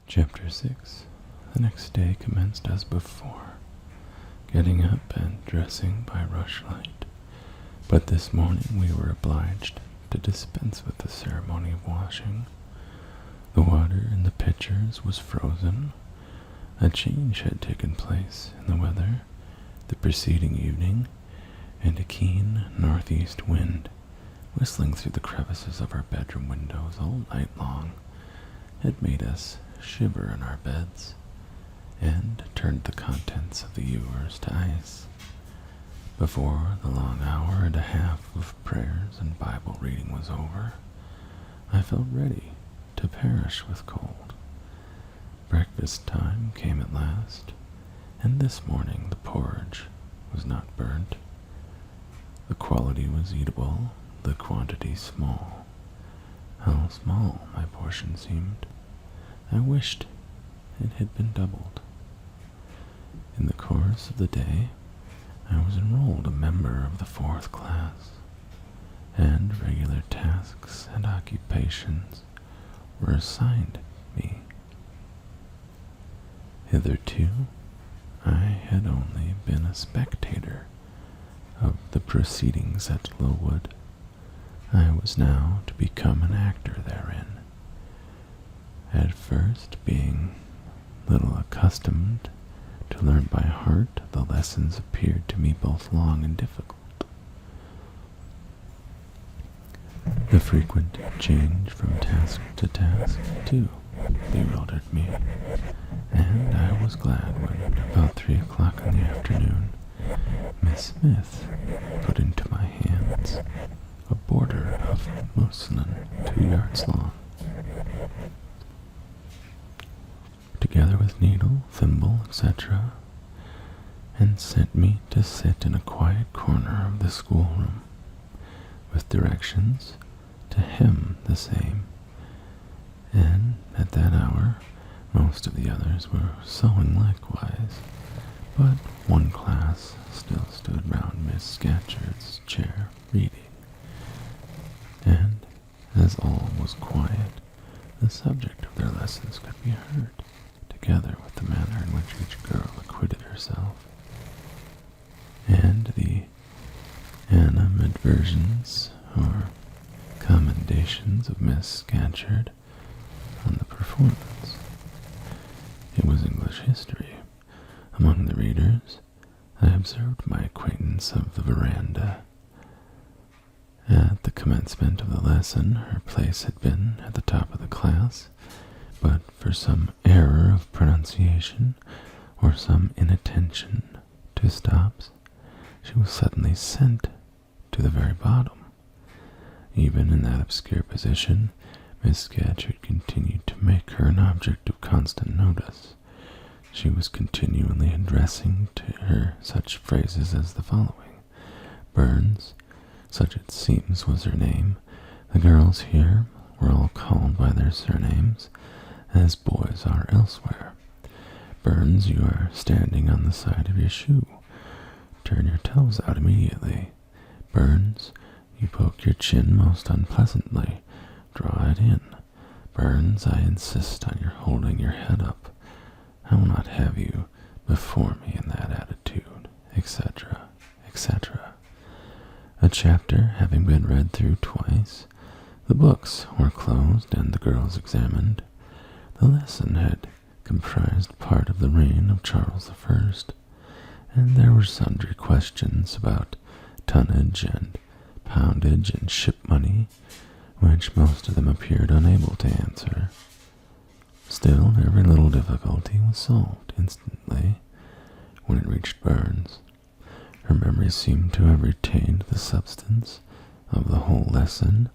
Chapter 6. The next day commenced as before, getting up and dressing by rushlight. But this morning we were obliged to dispense with the ceremony of washing. The water in the pitchers was frozen. A change had taken place in the weather the preceding evening, and a keen northeast wind, whistling through the crevices of our bedroom windows all night long, had made us shiver in our beds, and turned the contents of the ewers to ice. Before the long hour and a half of prayers and Bible reading was over, I felt ready to perish with cold. Breakfast time came at last, and this morning the porridge was not burnt. The quality was eatable, the quantity small. How small my portion seemed! I wished it had been doubled. In the course of the day, I was enrolled a member of the 4th class, and regular tasks and occupations were assigned me. Hitherto, I had only been a spectator of the proceedings at Lowood. I was now to become an actor therein. At first, being little accustomed to learn by heart, the lessons appeared to me both long and difficult. The frequent change from task to task, too, bewildered me, and I was glad when, about 3 o'clock in the afternoon, Miss Smith put into my hands a border of muslin 2 yards long, together with needle, thimble, etc., and sent me to sit in a quiet corner of the schoolroom, with directions to hem the same. And at that hour, most of the others were sewing likewise, but one class still stood round Miss Scatcherd's chair reading. And as all was quiet, the subject of their lessons could be heard, together with the manner in which each girl acquitted herself, and the animadversions or commendations of Miss Scatcherd on the performance. It was English history. Among the readers, I observed my acquaintance of the veranda. At the commencement of the lesson, her place had been at the top of the class, but for some error of pronunciation or some inattention to stops, she was suddenly sent to the very bottom. Even in that obscure position, Miss Scatcherd continued to make her an object of constant notice. She was continually addressing to her such phrases as the following. Burns, such it seems was her name. The girls here were all called by their surnames, as boys are elsewhere. Burns, you are standing on the side of your shoe. Turn your toes out immediately. Burns, you poke your chin most unpleasantly. Draw it in. Burns, I insist on your holding your head up. I will not have you before me in that attitude, etc., etc. A chapter having been read through twice, the books were closed and the girls examined. The lesson had comprised part of the reign of Charles I, and there were sundry questions about tonnage and poundage and ship money, which most of them appeared unable to answer. Still, every little difficulty was solved instantly when it reached Burns. Her memory seemed to have retained the substance of the whole lesson,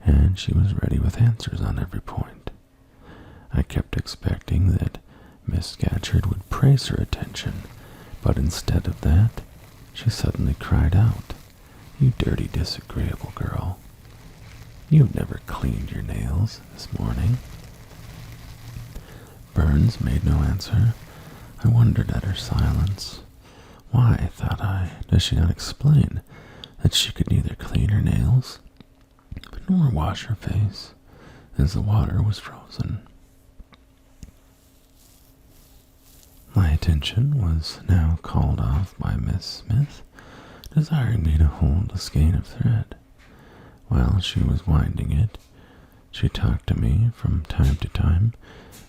and she was ready with answers on every point. I kept expecting that Miss Scatcherd would praise her attention, but instead of that, she suddenly cried out, "You dirty, disagreeable girl! You've never cleaned your nails this morning." Burns made no answer. I wondered at her silence. Why, thought I, does she not explain that she could neither clean her nails nor wash her face, as the water was frozen? My attention was now called off by Miss Smith, desiring me to hold a skein of thread. While she was winding it, she talked to me from time to time,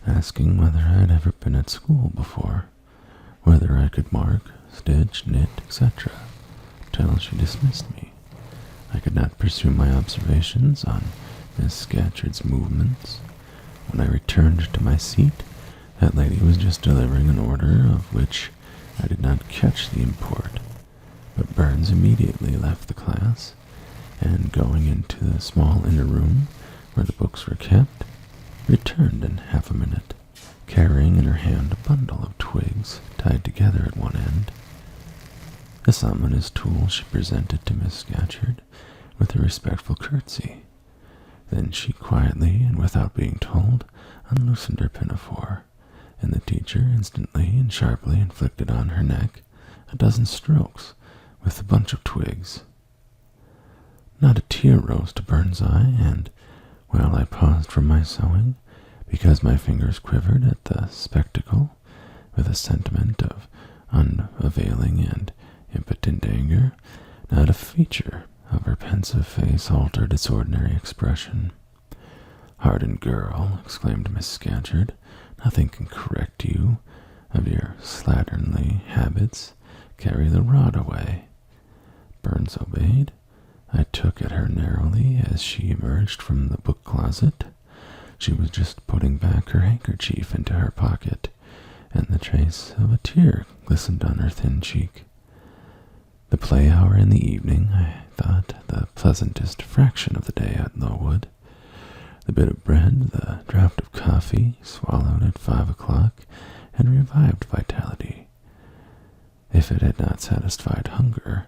asking whether I had ever been at school before, whether I could mark, stitch, knit, etc., till she dismissed me. I could not pursue my observations on Miss Scatcherd's movements. When I returned to my seat, that lady was just delivering an order of which I did not catch the import, but Burns immediately left the class, and going into the small inner room where the books were kept, returned in half a minute, carrying in her hand a bundle of twigs tied together at one end. This ominous tool she presented to Miss Scatcherd with a respectful curtsy. Then she quietly, and without being told, unloosened her pinafore, and the teacher instantly and sharply inflicted on her neck a dozen strokes with the bunch of twigs. Not a tear rose to Burns' eye, and while I paused from my sewing, because my fingers quivered at the spectacle, with a sentiment of unavailing and impotent anger, not a feature of her pensive face altered its ordinary expression. "Hardened girl," exclaimed Miss Scatcherd, "nothing can correct you of your slatternly habits. Carry the rod away." Burns obeyed. I took at her narrowly as she emerged from the book closet. She was just putting back her handkerchief into her pocket, and the trace of a tear glistened on her thin cheek. The play hour in the evening, I thought, the pleasantest fraction of the day at Lowood. The bit of bread, the draught of coffee, swallowed at 5 o'clock, had revived vitality. If it had not satisfied hunger,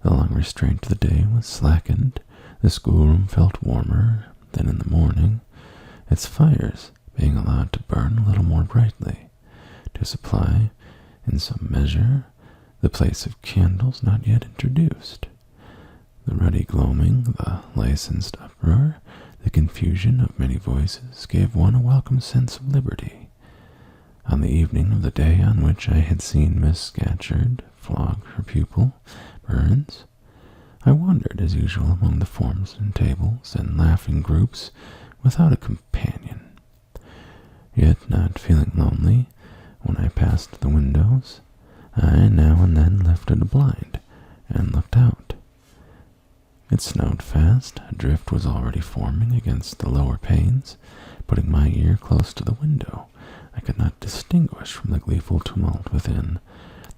the long restraint of the day was slackened, the schoolroom felt warmer than in the morning, its fires being allowed to burn a little more brightly, to supply, in some measure, the place of candles not yet introduced. The ruddy gloaming, the licensed uproar, the confusion of many voices gave one a welcome sense of liberty. On the evening of the day on which I had seen Miss Scatcherd flog her pupil, Burns, I wandered as usual among the forms and tables and laughing groups without a companion, yet not feeling lonely. When I passed the windows, I now and then lifted a blind and looked out. It snowed fast. A drift was already forming against the lower panes. Putting my ear close to the window, I could not distinguish from the gleeful tumult within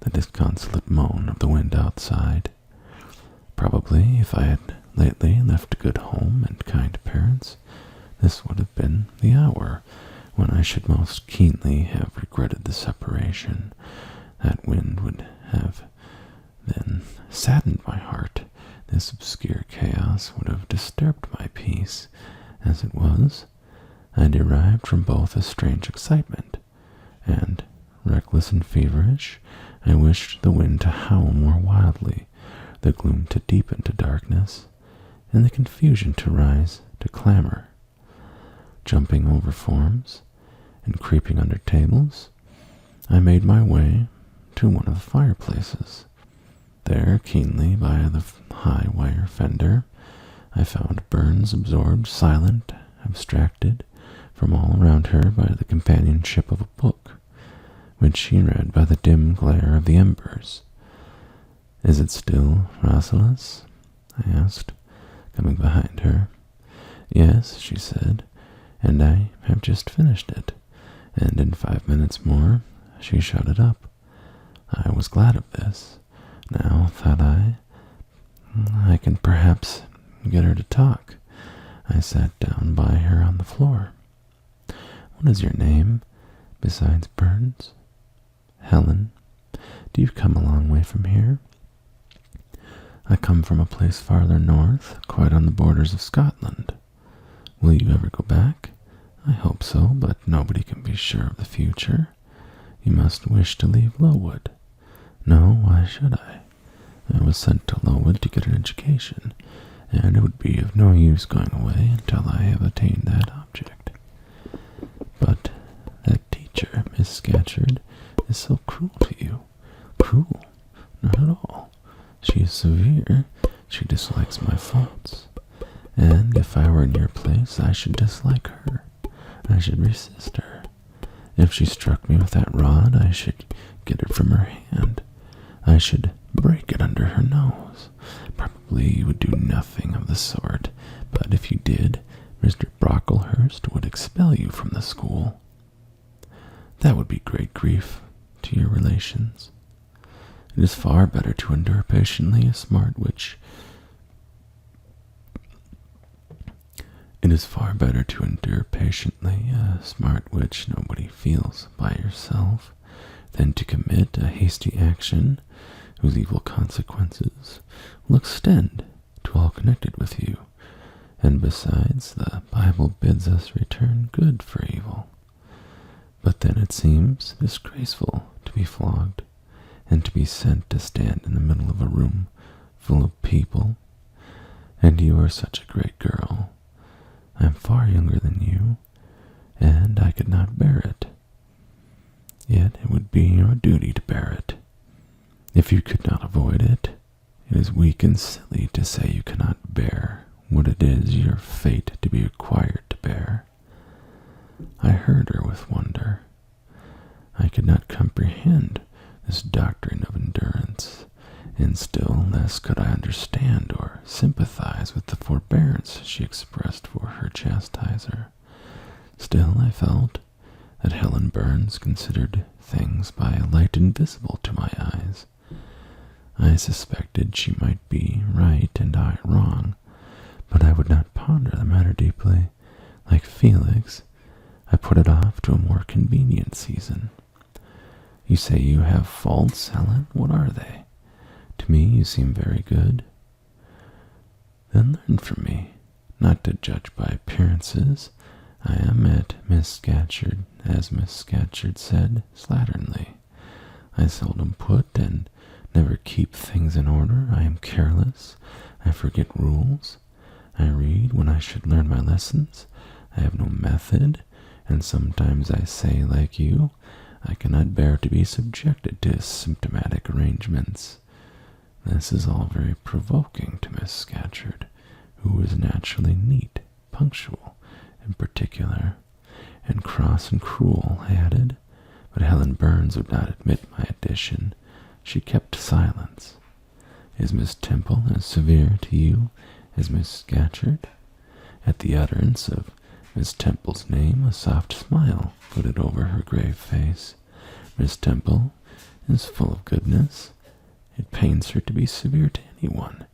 the disconsolate moan of the wind outside. Probably, if I had lately left a good home and kind parents, this would have been the hour when I should most keenly have regretted the separation. That wind would have then saddened my heart. This obscure chaos would have disturbed my peace. As it was, I derived from both a strange excitement, and, reckless and feverish, I wished the wind to howl more wildly, the gloom to deepen to darkness, and the confusion to rise to clamor. Jumping over forms, and creeping under tables, I made my way to one of the fireplaces. There, keenly by the high wire fender, I found Burns absorbed, silent, abstracted from all around her by the companionship of a book, which she read by the dim glare of the embers. "Is it still Rasselas?" I asked, coming behind her. "Yes," she said, "and I have just finished it," and in 5 minutes more she shut it up. I was glad of this. Now, thought I can perhaps get her to talk. I sat down by her on the floor. "What is your name, besides Burns?" "Helen. Do you come a long way from here?" "I come from a place farther north, quite on the borders of Scotland." "Will you ever go back?" "I hope so, but nobody can be sure of the future." "You must wish to leave Lowood." "No, why should I? I was sent to Lowood to get an education, and it would be of no use going away until I have attained that object." "But that teacher, Miss Scatcherd, is so cruel to you. Cruel? Not at all. She is severe. She dislikes my faults. And if I were in your place, I should dislike her. I should resist her. If she struck me with that rod, I should get it from her hand. I should break it under her nose. Probably you would do nothing of the sort, but if you did, Mr. Brocklehurst would expel you from the school. That would be great grief to your relations. It is far better to endure patiently a smart which nobody feels by yourself than to commit a hasty action whose evil consequences will extend to all connected with you. And besides, the Bible bids us return good for evil. But then it seems disgraceful to be flogged, and to be sent to stand in the middle of a room full of people. And you are such a great girl. I am far younger than you, and I could not bear it. Yet it would be your duty to bear it. If you could not avoid it, it is weak and silly to say you cannot bear what it is your fate to be required to bear. I heard her with wonder. I could not comprehend this doctrine of endurance, and still less could I understand or sympathize with the forbearance she expressed for her chastiser. Still I felt that Helen Burns considered things by a light invisible to my eyes. I suspected she might be right and I wrong, but I would not ponder the matter deeply. Like Felix, I put it off to a more convenient season. You say you have faults, Helen. What are they? To me you seem very good. Then learn from me, not to judge by appearances. I am at Miss Scatcherd, as Miss Scatcherd said, slatternly. I seldom put and never keep things in order. I am careless. I forget rules. I read when I should learn my lessons. I have no method, and sometimes I say, like you, I cannot bear to be subjected to symptomatic arrangements. This is all very provoking to Miss Scatcherd, who is naturally neat, punctual, in particular, and cross and cruel, I added, but Helen Burns would not admit my addition. She kept silence. Is Miss Temple as severe to you as Miss Scatcherd? At the utterance of Miss Temple's name, a soft smile flitted over her grave face. Miss Temple is full of goodness. It pains her to be severe to anyone,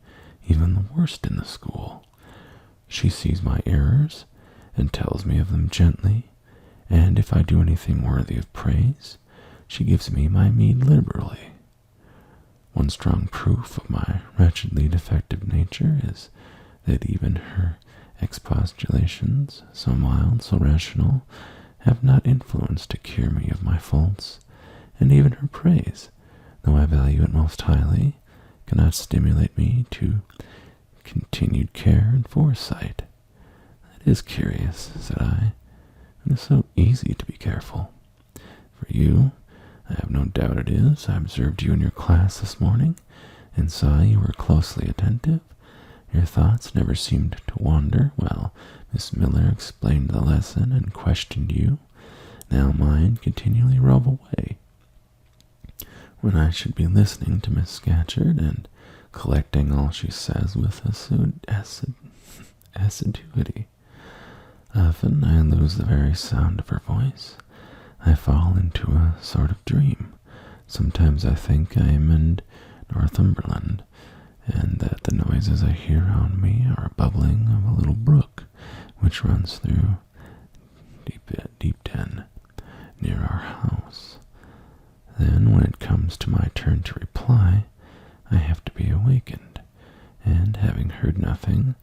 even the worst in the school. She sees my errors and tells me of them gently, and if I do anything worthy of praise, she gives me my meed liberally. One strong proof of my wretchedly defective nature is that even her expostulations, so mild, so rational, have not influence to cure me of my faults, and even her praise, though I value it most highly, cannot stimulate me to continued care and foresight. That is curious, said I. It is so easy to be careful. For you, I have no doubt it is. I observed you in your class this morning, and saw you were closely attentive. Your thoughts never seemed to wander. Well, Miss Miller explained the lesson and questioned you. Now mine continually rove away. When I should be listening to Miss Scatcherd and collecting all she says with assiduity. Often I lose the very sound of her voice. I fall into a sort of dream. Sometimes I think I am in Northumberland, and that the noises I hear around me are a bubbling of a little brook which runs through Deep Den near our house. Then, when it comes to my turn to reply, I have to be awakened, and having heard nothing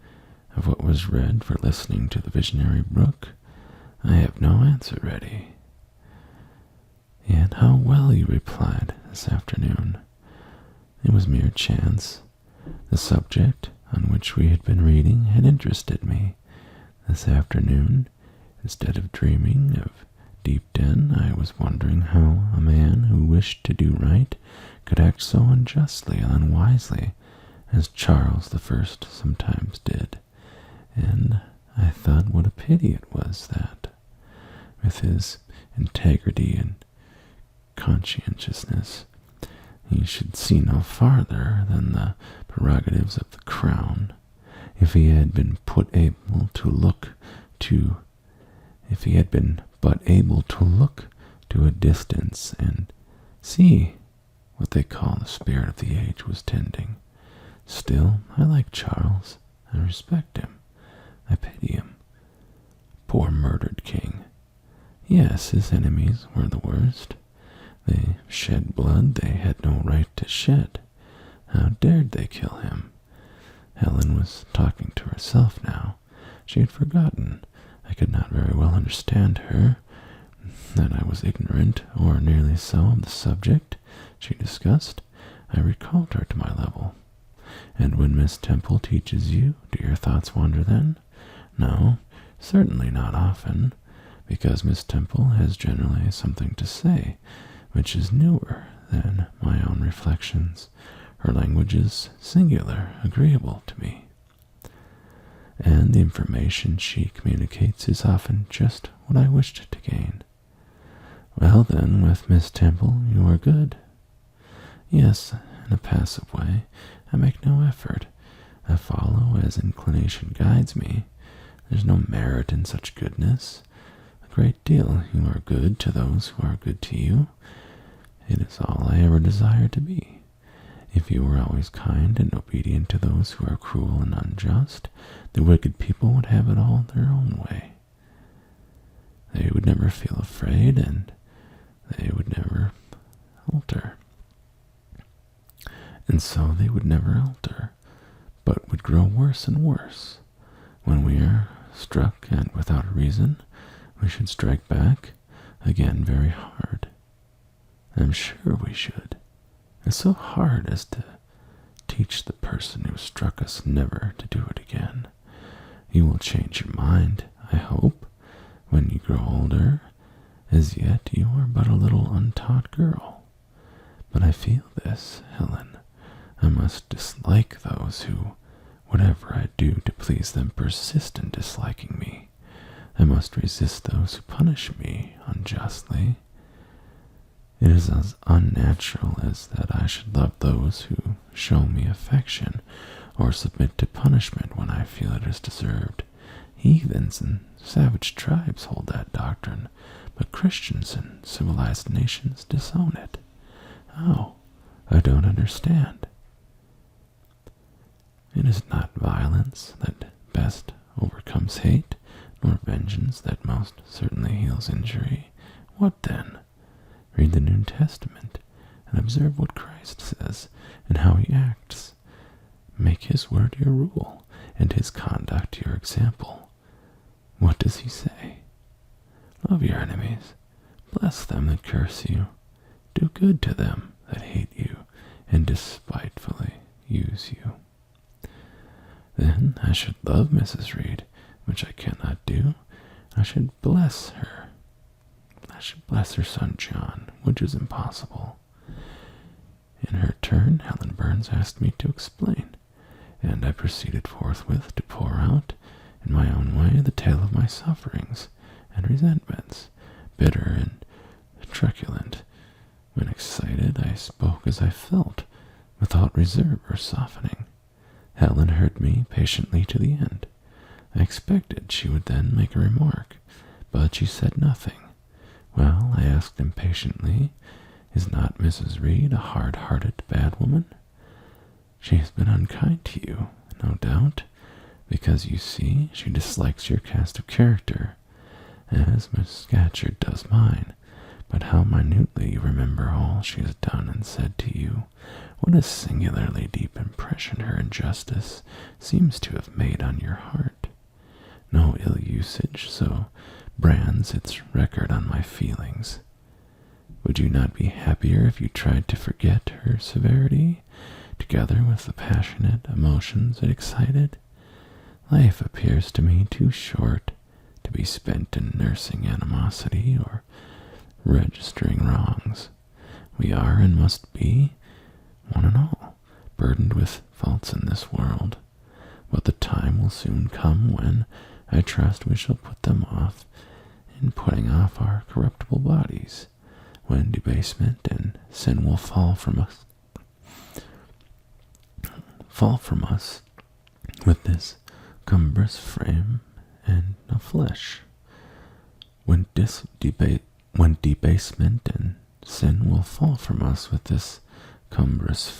of what was read for listening to the visionary brook, I have no answer ready. Yet how well you replied this afternoon. It was mere chance. The subject on which we had been reading had interested me. This afternoon, instead of dreaming of Deep down, I was wondering how a man who wished to do right could act so unjustly and unwisely as Charles the First sometimes did, and I thought what a pity it was that, with his integrity and conscientiousness, he should see no farther than the prerogatives of the crown. If he had been but able to look to a distance and see what they call the spirit of the age was tending. Still, I like Charles. I respect him. I pity him. Poor murdered king. Yes, his enemies were the worst. They shed blood they had no right to shed. How dared they kill him? Helen was talking to herself now. She had forgotten. I could not very well understand her, that I was ignorant, or nearly so, of the subject she discussed. I recalled her to my level. And when Miss Temple teaches you, do your thoughts wander then? No, certainly not often, because Miss Temple has generally something to say which is newer than my own reflections. Her language is singular, agreeable to me, and the information she communicates is often just what I wished to gain. Well then, with Miss Temple, you are good. Yes, in a passive way. I make no effort. I follow as inclination guides me. There's no merit in such goodness. A great deal you are good to those who are good to you. It is all I ever desire to be. If you were always kind and obedient to those who are cruel and unjust, the wicked people would have it all their own way. They would never feel afraid, and they would never alter. And so they would never alter, but would grow worse and worse. When we are struck, and without a reason, we should strike back again very hard. I'm sure we should. It's so hard as to teach the person who struck us never to do it again. You will change your mind, I hope, when you grow older. As yet you are but a little untaught girl. But I feel this, Helen. I must dislike those who, whatever I do to please them, persist in disliking me. I must resist those who punish me unjustly. It is as unnatural as that I should love those who show me affection, or submit to punishment when I feel it is deserved. Heathens and savage tribes hold that doctrine, but Christians and civilized nations disown it. How? I don't understand. It is not violence that best overcomes hate, nor vengeance that most certainly heals injury. What then? Read the New Testament, and observe what Christ says, and how he acts. Make his word your rule, and his conduct your example. What does he say? Love your enemies. Bless them that curse you. Do good to them that hate you, and despitefully use you. Then I should love Mrs. Reed, which I cannot do. I should bless her. I should bless her son John, which is impossible. In her turn, Helen Burns asked me to explain, and I proceeded forthwith to pour out, in my own way, the tale of my sufferings and resentments, bitter and truculent. When excited, I spoke as I felt, without reserve or softening. Helen heard me patiently to the end. I expected she would then make a remark, but she said nothing. Well, I asked impatiently, is not Mrs. Reed a hard-hearted bad woman? She has been unkind to you, no doubt, because, you see, she dislikes your cast of character, as Miss Scatcherd does mine. But how minutely you remember all she has done and said to you. What a singularly deep impression her injustice seems to have made on your heart. No ill usage so brands its record on my feelings. Would you not be happier if you tried to forget her severity, together with the passionate emotions it excited? Life appears to me too short, to be spent in nursing animosity or registering wrongs. We are and must be, one and all, burdened with faults in this world, but the time will soon come when I trust we shall put them off in putting off our corruptible bodies, when debasement and sin will fall from us with this cumbrous frame and of flesh. When debasement and sin will fall from us with this cumbrous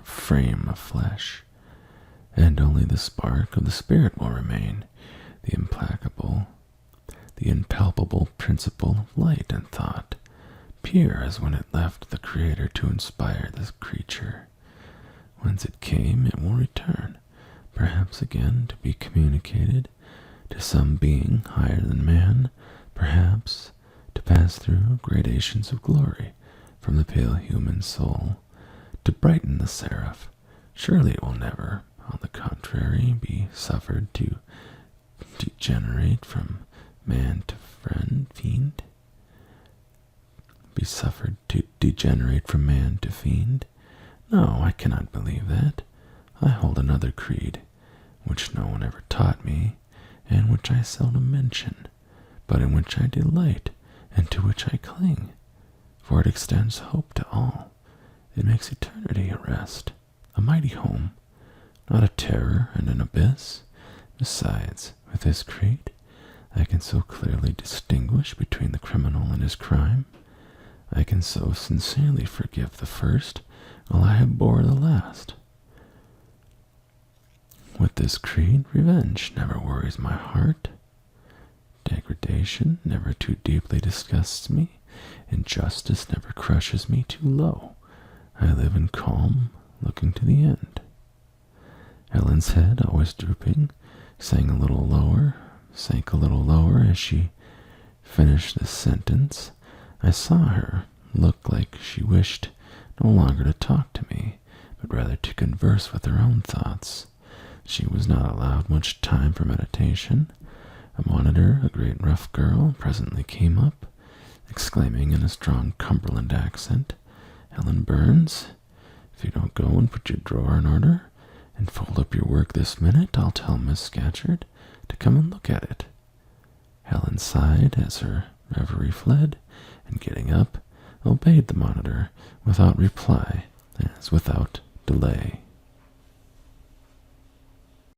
frame of flesh, and only the spark of the Spirit will remain, the impalpable principle of light and thought, pure as when it left the Creator to inspire this creature. Whence it came, it will return, perhaps again to be communicated to some being higher than man, perhaps to pass through gradations of glory from the pale human soul, to brighten the seraph. Surely it will never, on the contrary, be suffered to degenerate from man to fiend. Be suffered to degenerate from man to fiend. No, I cannot believe that. I hold another creed, which no one ever taught me, and which I seldom mention, but in which I delight, and to which I cling, for it extends hope to all. It makes eternity a rest, a mighty home, not a terror and an abyss. Besides, with this creed, I can so clearly distinguish between the criminal and his crime. I can so sincerely forgive the first, while I have bore the last. With this creed, revenge never worries my heart. Degradation never too deeply disgusts me. Injustice never crushes me too low. I live in calm, looking to the end. Helen's head, always drooping, sank a little lower as she finished this sentence. I saw her look like she wished no longer to talk to me, but rather to converse with her own thoughts. She was not allowed much time for meditation. A monitor, a great rough girl, presently came up, exclaiming in a strong Cumberland accent, "Helen Burns, if you don't go and put your drawer in order and fold up your work this minute, I'll tell Miss Scatcherd to come and look at it." Helen sighed as her reverie fled, and getting up, obeyed the monitor without reply, as without delay.